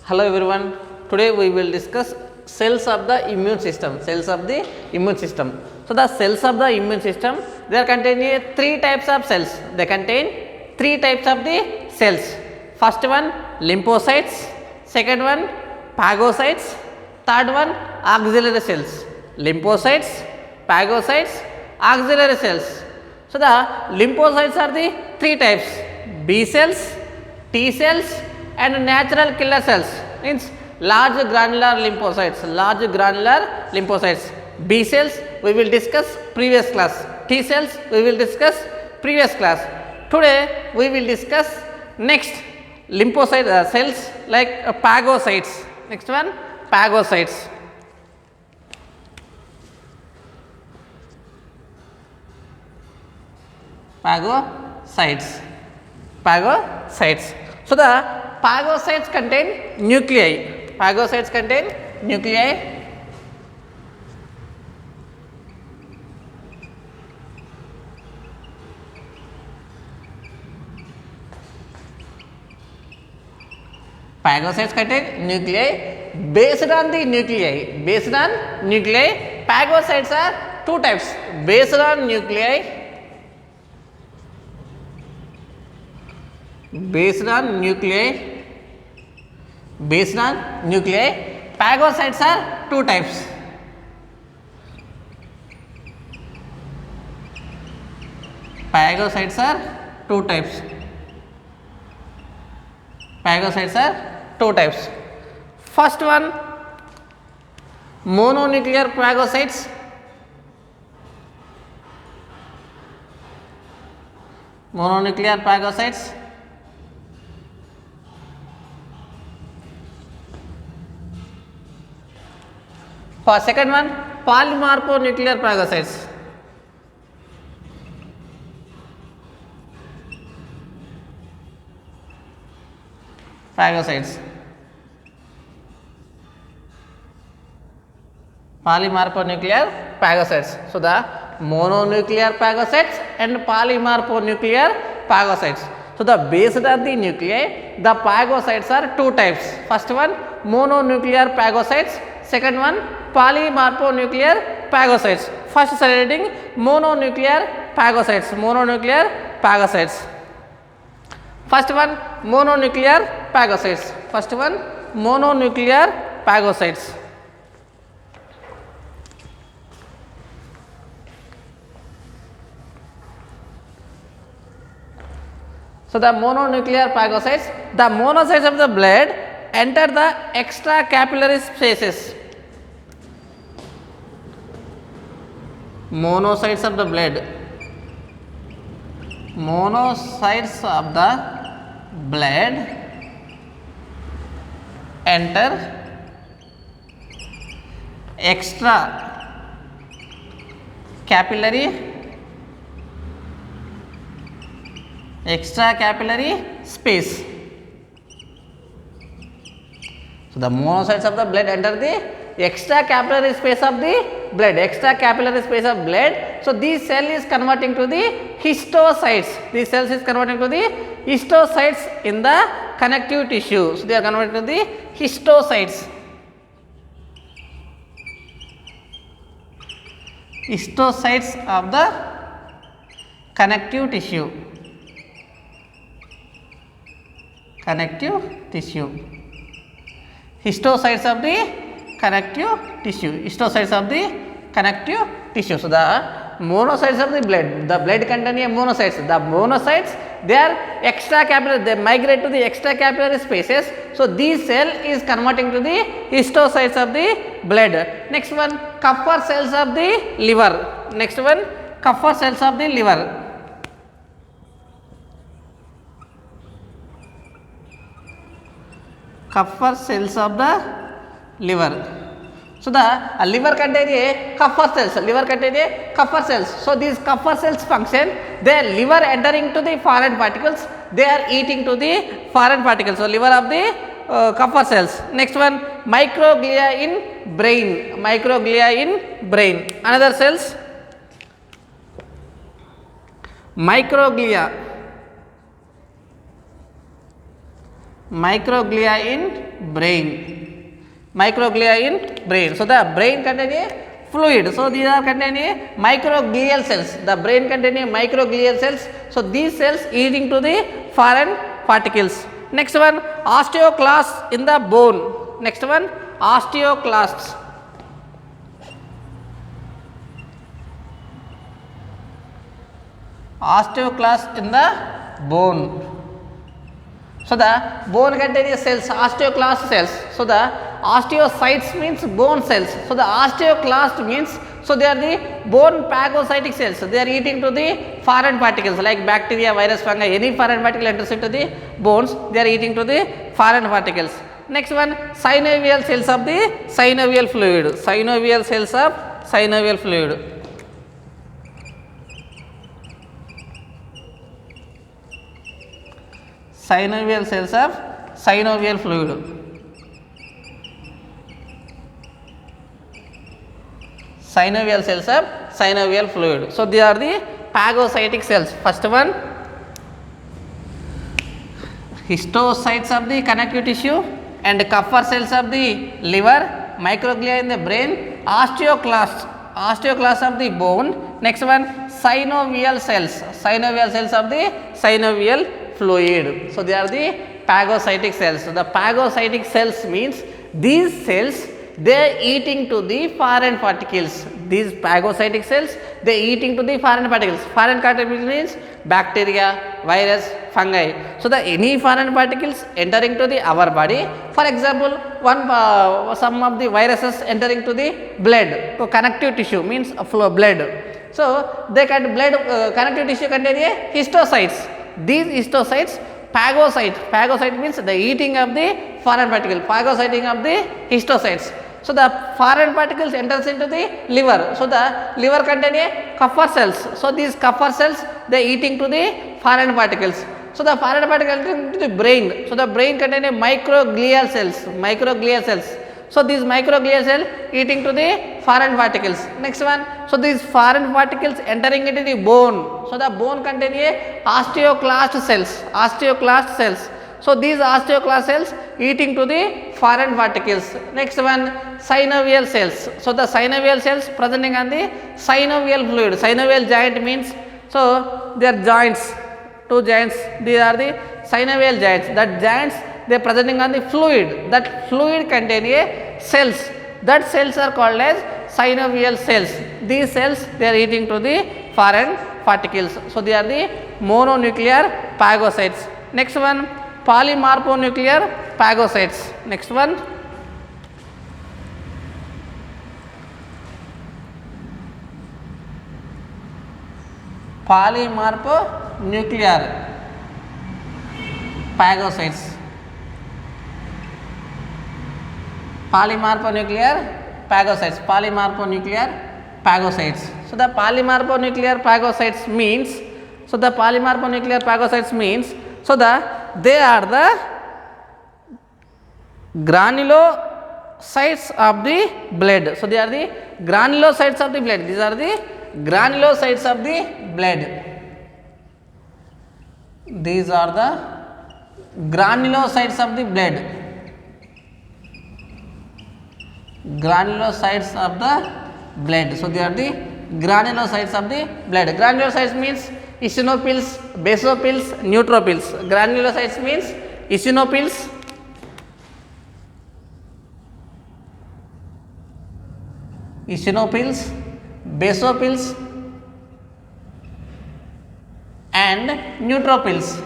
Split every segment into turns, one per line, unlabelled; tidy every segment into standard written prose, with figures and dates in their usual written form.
Hello everyone. Today we will discuss cells of the immune system. Cells of the immune system. So the cells of the immune system, they are containing three types of cells. They contain three types of the cells. First one lymphocytes, second one phagocytes, third one auxiliary cells. Lymphocytes, phagocytes, auxiliary cells. So the lymphocytes are the three types: B cells, T cells and natural killer cells, means large granular lymphocytes. B cells we will discuss previous class, T cells we will discuss previous class. Today we will discuss next lymphocyte cells like phagocytes. Next one phagocytes. Phagocytes. So the phagocytes contain nuclei. Phagocytes contain nuclei. Phagocytes contain nuclei. Based on the nuclei, phagocytes are two types. Based on nuclei, phagocytes are two types. Phagocytes are two types. First one mononuclear phagocytes. For second one polymorphonuclear phagocytes. Polymorphonuclear phagocytes. So the mononuclear phagocytes and polymorphonuclear phagocytes. So the based on the nuclei, the phagocytes are two types. First one mononuclear phagocytes, second one polymorphonuclear phagocytes. First studying mononuclear phagocytes. First one mononuclear phagocytes. So the mononuclear phagocytes, the monocytes of the blood enter the extracapillary spaces. Monocytes of the blood enter extracapillary space. So the monocytes of the blood enter the extracapillary space of the blood. So this cell is converting to the histocytes. In the connective tissue. So they are converted to the histocytes. Of the connective tissue. Histocytes of the connective tissue. So the monocytes of the blood containing monocytes. The monocytes, they are extracapillary, they migrate to the extracapillary spaces. So this cell is converting to the histocytes of the blood. Next one Kupffer cells of the liver. So the liver contains a Kupffer cells. So these Kupffer cells function, their liver entering to the foreign particles, they are eating to the foreign particles. So liver of the Kupffer cells. Next one microglia in brain. Another cells microglia microglia in brain. Microglia in brain. So the brain contain a fluid. So these are containing microglial cells. The brain containing microglial cells. So these cells eating to the foreign particles. Next one, osteoclasts in the bone. Next one, osteoclasts. Osteoclasts in the bone. So the bone containing cells, osteoclast cells. So the osteocytes means bone cells. So the osteoclast means, so they are the bone phagocytic cells. They are eating to the foreign particles like bacteria, virus, fungi. Any foreign particle enters into the bones, they are eating to the foreign particles. Next one, synovial cells of the synovial fluid. Synovial cells of synovial fluid. Synovial cells of synovial fluid. Synovial cells of synovial fluid. So they are the phagocytic cells. First one, histocytes of the connective tissue and Kupffer cells of the liver, microglia in the brain, osteoclasts of the bone. Next one, synovial cells of the synovial fluid. So they are the phagocytic cells. So the phagocytic cells means these cells, they are eating to the foreign particles. These phagocytic cells, they are eating to the foreign particles. Foreign particles means bacteria, virus, fungi. So the any foreign particles entering to the our body. For example, some of the viruses entering to the blood. So connective tissue means blood. So they can connective tissue contain histocytes. These histocytes, phagocyte means the eating of the foreign particle, phagocyting of the histocytes. So the foreign particles enters into the liver. So the liver contain Kupffer cells. So these Kupffer cells, they eating to the foreign particles. So the foreign particles enter into the brain. So the brain contain microglial cells. So these microglial cells eating to the foreign particles. Next one, so these foreign particles entering into the bone. So the bone contain osteoclast cells. So these osteoclast cells eating to the foreign particles. Next one, synovial cells. So the synovial cells presenting on the synovial fluid. Synovial joint means, so they are joints, two joints. These are the synovial joints. That joints, they are presenting on the fluid. That fluid contain cells. That cells are called as synovial cells. These cells, they are eating to the foreign particles. So they are the mononuclear phagocytes. Next one, polymorphonuclear phagocytes. Next one, polymorphonuclear phagocytes. Polymorphonuclear phagocytes. So the polymorphonuclear phagocytes means, so the they are the granulocytes of the blood. So they are the granulocytes of the blood. These are the granulocytes of the blood. These are the granulocytes of the blood. Granulocytes of the blood. So they are the granulocytes of the blood. Granulocytes means eosinophils, basophils, neutrophils. Granulocytes means eosinophils, basophils and neutrophils.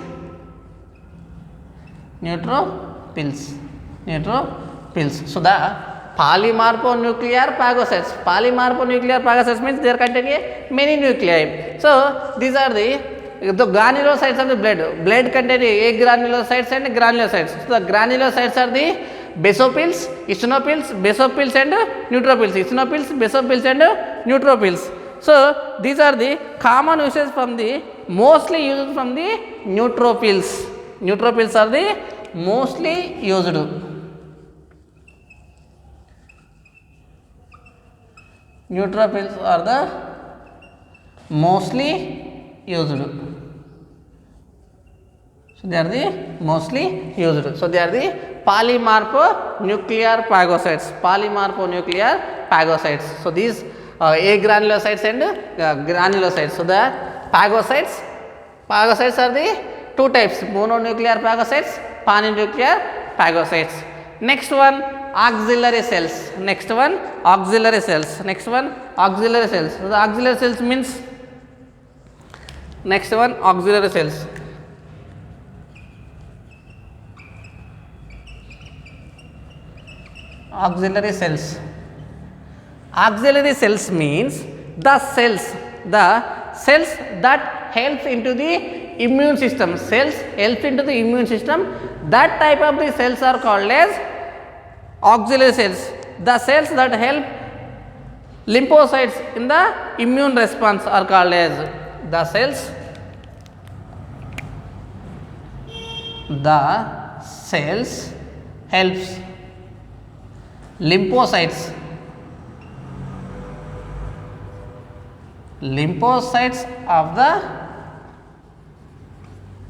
So the polymorphonuclear phagocytes means they are containing many nuclei. So these are the granulocytes of the blood containing agranulocytes and granulocytes. So the granulocytes are the basophils, eosinophils, basophils and neutrophils. So these are the common uses mostly used from the neutrophils. Neutrophils are the mostly used. Neutrophils are the mostly used. So So they are the mostly used. So they are the polymorphonuclear phagocytes. Polymorphonuclear phagocytes. So these agranulocytes and granulocytes. So the phagocytes are the two types: mononuclear phagocytes, polynuclear phagocytes. Next one, auxiliary cells. Next one, auxiliary cells. So the auxiliary cells means, next one, auxiliary cells. Auxiliary cells. Auxiliary cells means the cells that helps into the immune system. Cells helps into the immune system. That type of the cells are called as auxiliary cells. The cells that help lymphocytes in the immune response are called as the cells helps lymphocytes of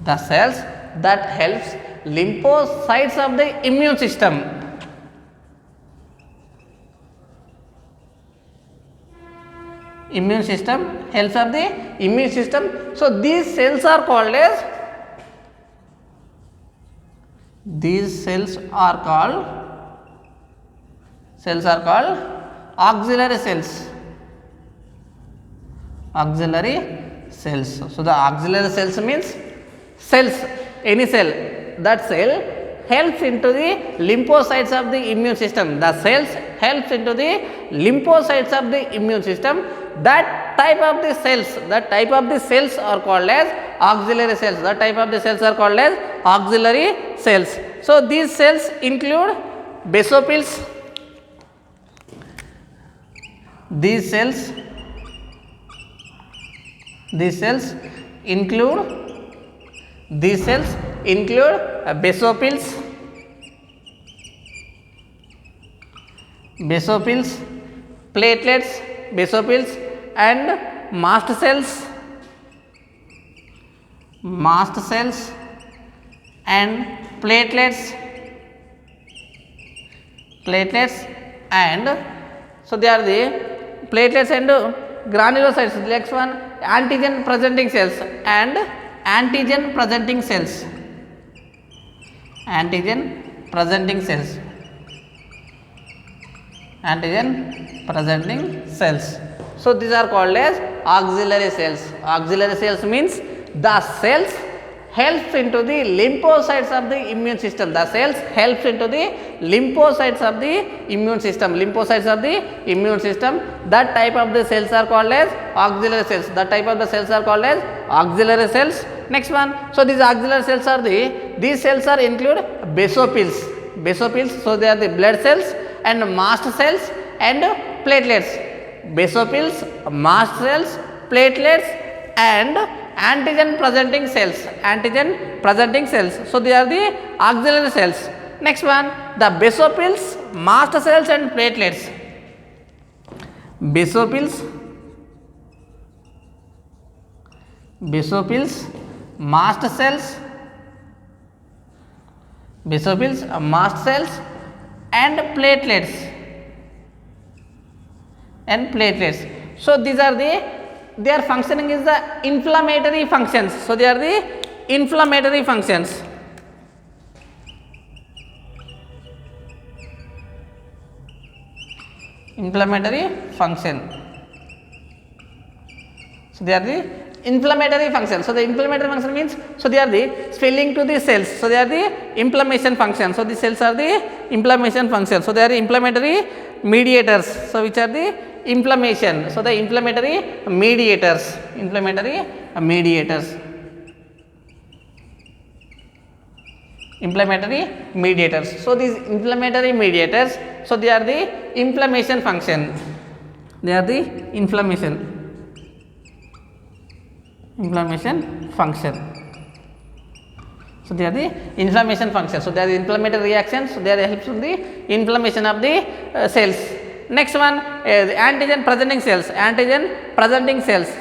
the cells that helps lymphocytes of the immune system. Immune system helps of the immune system. So these cells are called auxiliary cells. So the auxiliary cells means cells, any cell, that cell helps into the lymphocytes of the immune system. The cells helps into the lymphocytes of the immune system. That type of the cells are called as auxiliary cells. So these cells include basophils. These cells include basophils, platelets, and mast cells and platelets, and so they are the platelets and granulocytes. Next one, antigen presenting cells and antigen presenting cells. So these are called as auxiliary cells. Auxiliary cells means the cells helps into the lymphocytes of the immune system. That type of the cells are called as auxiliary cells. Next one, so these auxiliary cells are these cells are include basophils. So they are the blood cells and mast cells and platelets. Basophils, mast cells, platelets, and antigen presenting cells. So they are the auxiliary cells. Next one, the basophils, mast cells and platelets. Basophils, mast cells, and platelets. So these are their functioning is the inflammatory functions. So they are the inflammatory functions. So they are the inflammatory function. So the inflammatory function means, so they are the swelling to the cells. So they are the inflammation function. So the cells are the inflammation function. So they are the inflammatory mediators. So which are the inflammation? So the inflammatory mediators. So these inflammatory mediators, so they are the inflammation function. So they are the inflammation function. So they are the inflammatory reactions. So they are helps in the inflammation of the cells. Next one, the antigen presenting cells.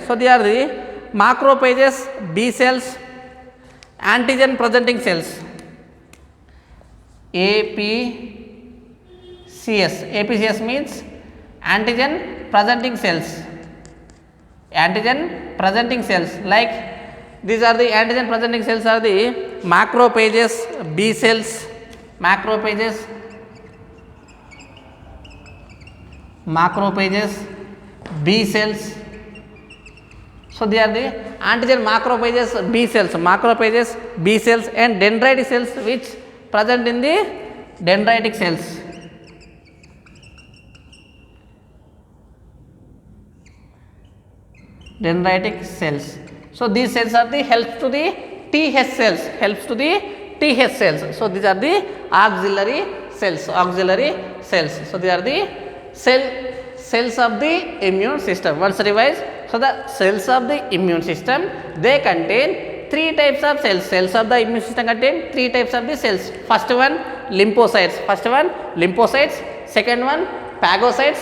So they are the macrophages, B cells, antigen presenting cells, APCS. APCS means antigen presenting cells. Antigen presenting cells, like these are the antigen presenting cells are the macrophages, B cells, macrophages, B cells. So they are the antigen macrophages, B cells, B cells and dendritic cells which present in the dendritic cells. Dendritic cells. So these cells are the helps to the TH cells, So these are the auxiliary cells, So they are the cells of the immune system. Once revise. So the cells of the immune system, they contain three types of cells. Cells of the immune system contain three types of the cells. First one lymphocytes. Second one phagocytes.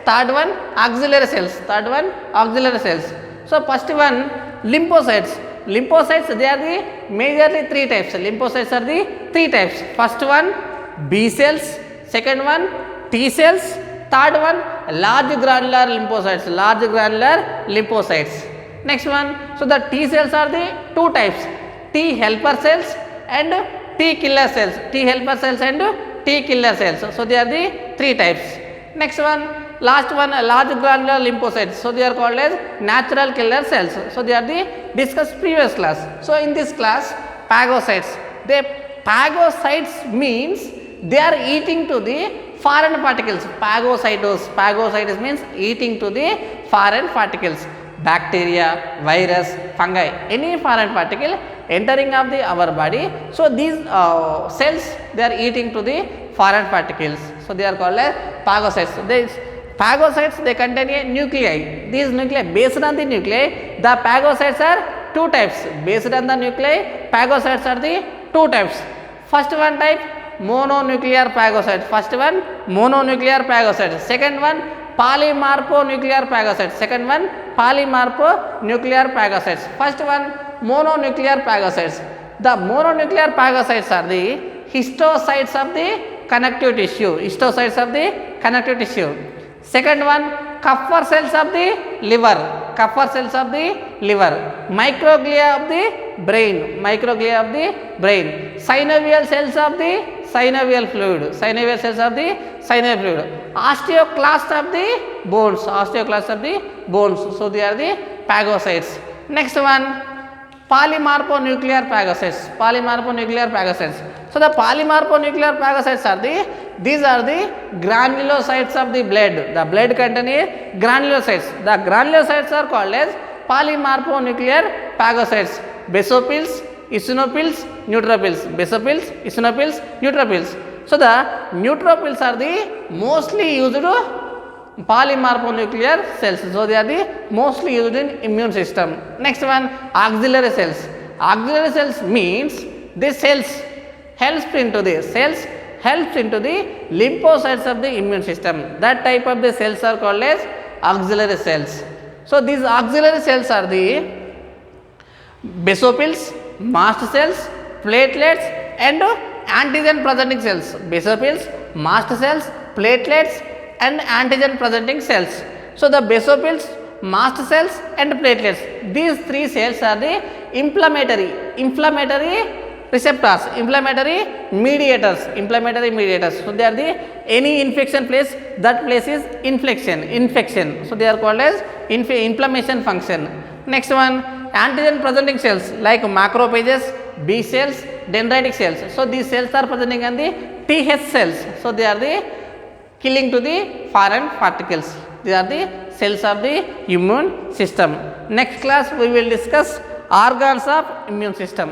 Third one auxiliary cells. So first one lymphocytes. They are the majorly three types. First one B cells. Second one T cells. Third one large granular lymphocytes. Next one, so the T cells are the two types, T helper cells and T killer cells. So they are the three types. Next one, last one, large granular lymphocytes. So they are called as natural killer cells. So they are the discussed previous class. So in this class, phagocytes. Phagocytes means they are eating to the foreign particles. Phagocytos means eating to the foreign particles. Bacteria, virus, fungi, any foreign particle entering of the our body. So these cells, they are eating to the foreign particles. So they are called as phagocytes. Phagocytes, they contain a nuclei. These nuclei, based on the nuclei, the phagocytes are two types. Based on the nuclei, phagocytes are the two types. First one type, mononuclear phagocyte. Second one polymorphonuclear phagocytes. First one mononuclear phagocytes. The mononuclear phagocytes are the histocytes of the connective tissue. Second one Kupffer cells of the liver. Microglia of the brain. Synovial cells of the synovial fluid. Osteoclast of the bones. So they are the phagocytes. Next one, polymorphonuclear phagocytes. So the polymorphonuclear phagocytes are these are the granulocytes of the blood. The blood contains granulocytes. The granulocytes are called as polymorphonuclear phagocytes. Basophils, eosinophils, neutrophils. So the neutrophils are the mostly used polymorphonuclear cells. So they are the mostly used in immune system. Next one, auxiliary cells. Auxiliary cells means these cells helps into the lymphocytes of the immune system. That type of the cells are called as auxiliary cells. So these auxiliary cells are the basophils, mast cells, platelets and antigen presenting cells. Basophils, mast cells, platelets and antigen presenting cells. So the basophils, mast cells and platelets, these three cells are the inflammatory receptors, inflammatory mediators. So they are the any infection place, that place is infection. So they are called as inflammation function. Next one, antigen presenting cells like macrophages, B cells, dendritic cells. So these cells are presenting on the TH cells. So they are the killing to the foreign particles. These are the cells of the immune system. Next class we will discuss organs of immune system.